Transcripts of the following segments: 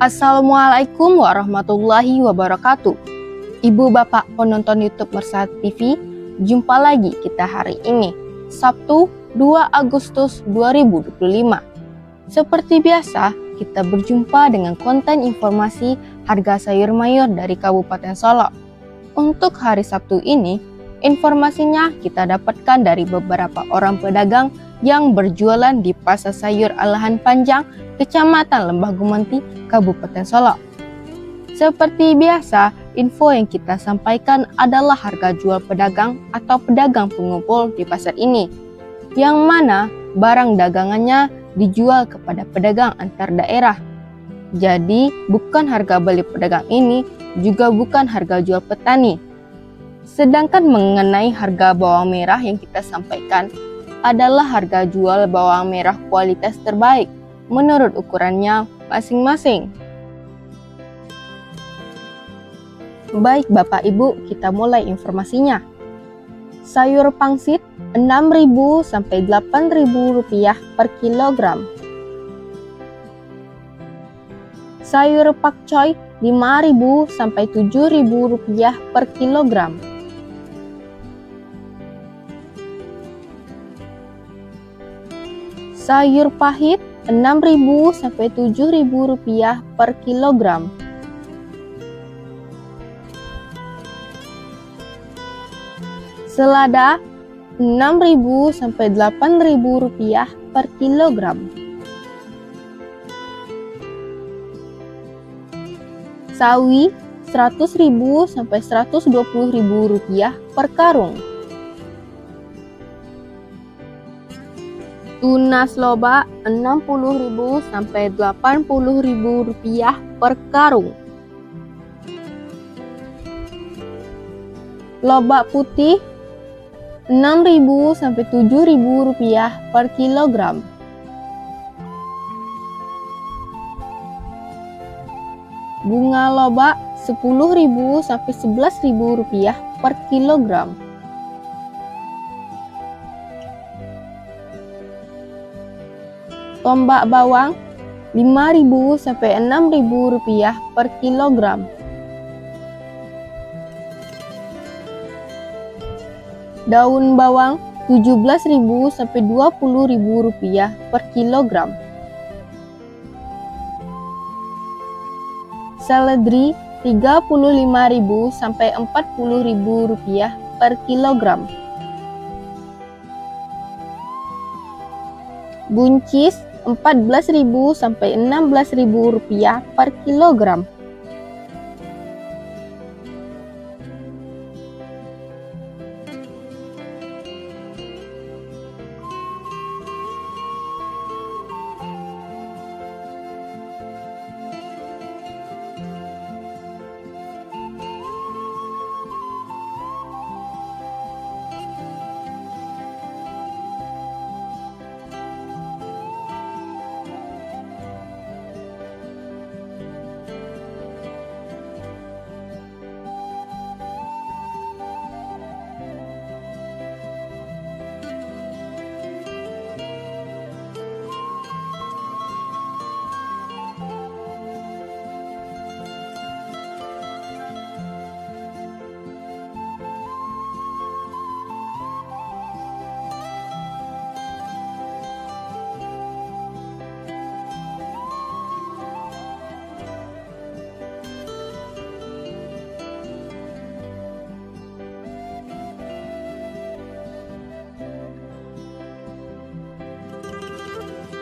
Assalamualaikum warahmatullahi wabarakatuh. Ibu bapak penonton YouTube Mersat TV, jumpa lagi kita hari ini, Sabtu 2 Agustus 2025. Seperti biasa, kita berjumpa dengan konten informasi harga sayur mayur dari Kabupaten Solok. Untuk hari Sabtu ini, informasinya kita dapatkan dari beberapa orang pedagang yang berjualan di Pasar Sayur Alahan Panjang, Kecamatan Lembah Gumanti, Kabupaten Solok. Seperti biasa, info yang kita sampaikan adalah harga jual pedagang atau pedagang pengumpul di pasar ini, yang mana barang dagangannya dijual kepada pedagang antar daerah. Jadi, bukan harga beli pedagang ini, juga bukan harga jual petani. Sedangkan mengenai harga bawang merah yang kita sampaikan adalah harga jual bawang merah kualitas terbaik menurut ukurannya masing-masing. Baik Bapak Ibu, kita mulai informasinya. Sayur pangsit 6.000 sampai 8.000 rupiah per kilogram. Sayur pakcoy 5.000 sampai 7.000 rupiah per kilogram. Sayur pahit 6.000 sampai 7.000 rupiah per kilogram. Selada 6.000 sampai 8.000 rupiah per kilogram. Sawi 100.000 sampai 120.000 rupiah per karung. Tunas loba 60.000 sampai 80.000 rupiah per karung. Lobak putih 6.000 sampai 7.000 rupiah per kilogram. Bunga lobak 10.000 sampai 11.000 rupiah per kilogram. Tombak bawang 5.000 sampai 6.000 rupiah per kilogram. Daun bawang 17.000 sampai 20.000 rupiah per kilogram. Seledri 35.000 sampai 40.000 rupiah per kilogram. Buncis 14.000 sampai 16.000 rupiah per kilogram.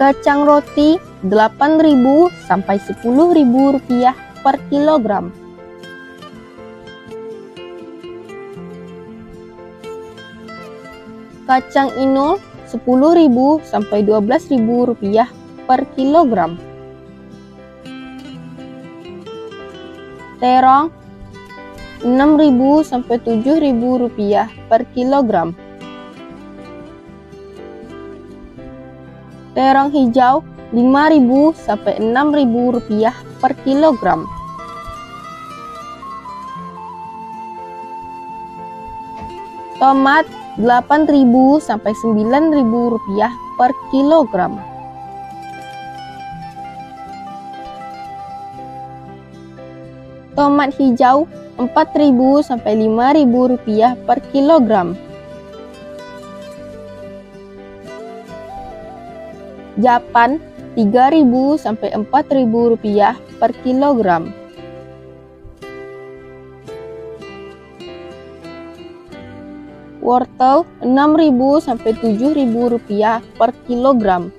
Kacang roti 8.000 sampai 10.000 rupiah per kilogram. Kacang inul 10.000 sampai 12.000 rupiah per kilogram. Terong 6.000 sampai 7.000 rupiah per kilogram. Terong hijau 5.000 sampai 6.000 rupiah per kilogram. Tomat 8.000 sampai 9.000 rupiah per kilogram. Tomat hijau Rp4.000 sampai Rp5.000 per kilogram. Japan Rp3.000 sampai Rp4.000 per kilogram. Wortel Rp6.000 sampai Rp7.000 per kilogram.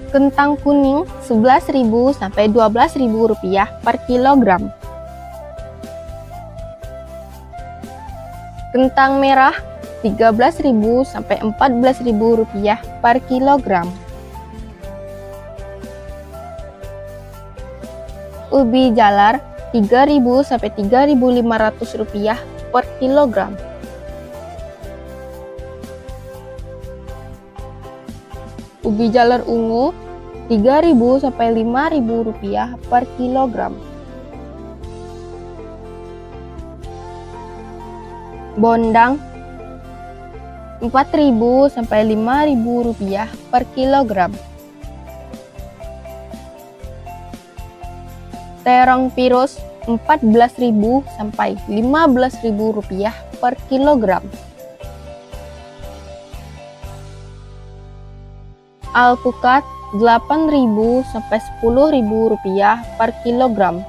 Kentang kuning Rp11.000 sampai Rp12.000 per kilogram. Kentang merah Rp13.000 sampai Rp14.000 per kilogram. Ubi jalar Rp3.000 sampai Rp3.500 per kilogram. Ubi jalar ungu Rp3.000 sampai Rp5.000 per kilogram. Bondang Rp4.000 sampai Rp5.000 per kilogram. Terong pirus Rp14.000 sampai Rp15.000 per kilogram. Alpukat Rp8.000 sampai Rp10.000 per kilogram.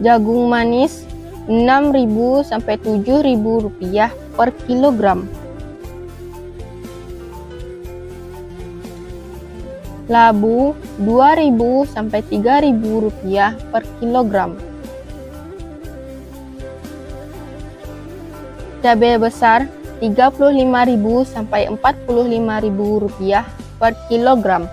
Jagung manis Rp6.000 sampai Rp7.000 per kilogram. Labu Rp2.000 sampai Rp3.000 per kilogram. Cabai besar Rp35.000 sampai Rp45.000 per kilogram.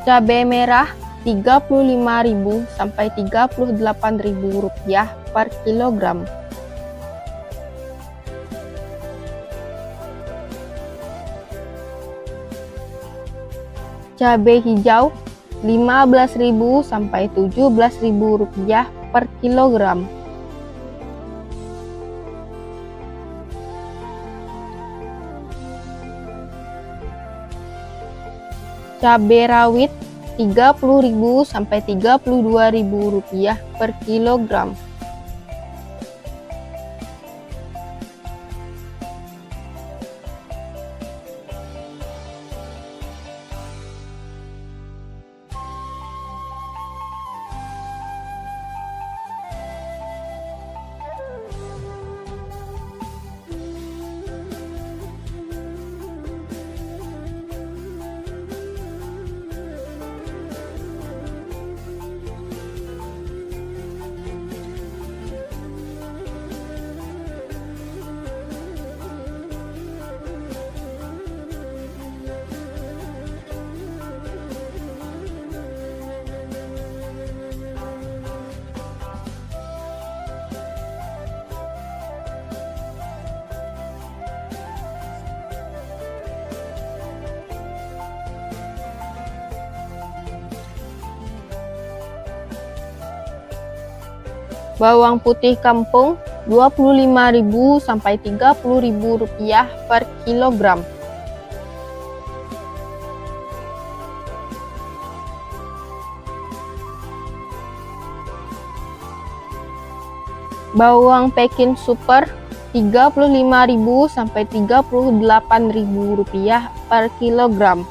Cabai merah Rp35.000 sampai Rp38.000 per kilogram. Cabai hijau Rp15.000 sampai Rp17.000 per kilogram. Cabai rawit Rp30.000 sampai Rp32.000 per kilogram. Bawang putih kampung Rp25.000 sampai Rp30.000 per kilogram. Bawang Peking super Rp35.000 sampai Rp38.000 per kilogram.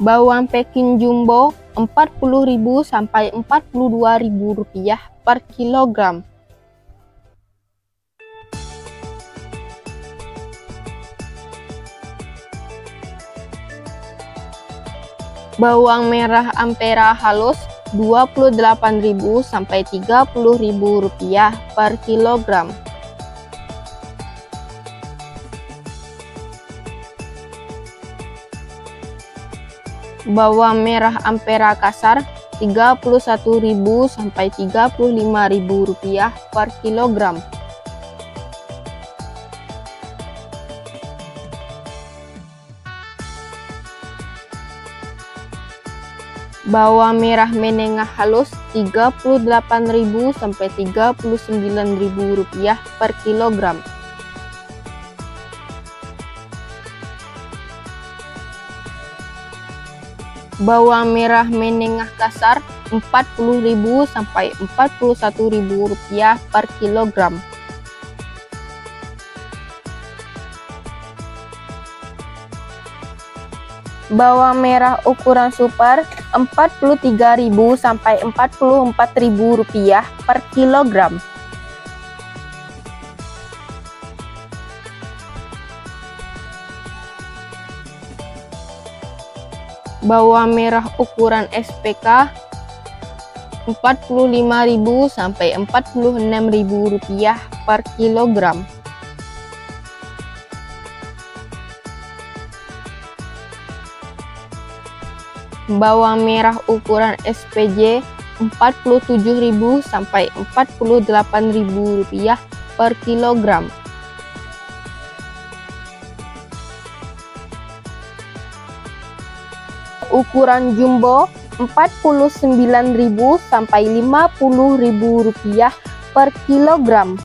Bawang Peking jumbo Rp40.000 sampai Rp42.000 per kilogram. Bawang merah Ampera halus Rp28.000 sampai Rp30.000 per kilogram. Bawang merah Ampera kasar Rp31.000 sampai Rp35.000 per kilogram. Bawang merah menengah halus Rp38.000 sampai Rp39.000 per kilogram. Bawang merah menengah kasar Rp40.000 sampai Rp41.000 per kilogram. Bawang merah ukuran super Rp43.000 sampai Rp44.000 per kilogram. Bawang merah ukuran SPK Rp45.000 sampai Rp46.000 per kilogram. Bawang merah ukuran SPJ Rp47.000 sampai Rp48.000 per kilogram. Ukuran jumbo Rp49.000 sampai Rp50.000 per kilogram.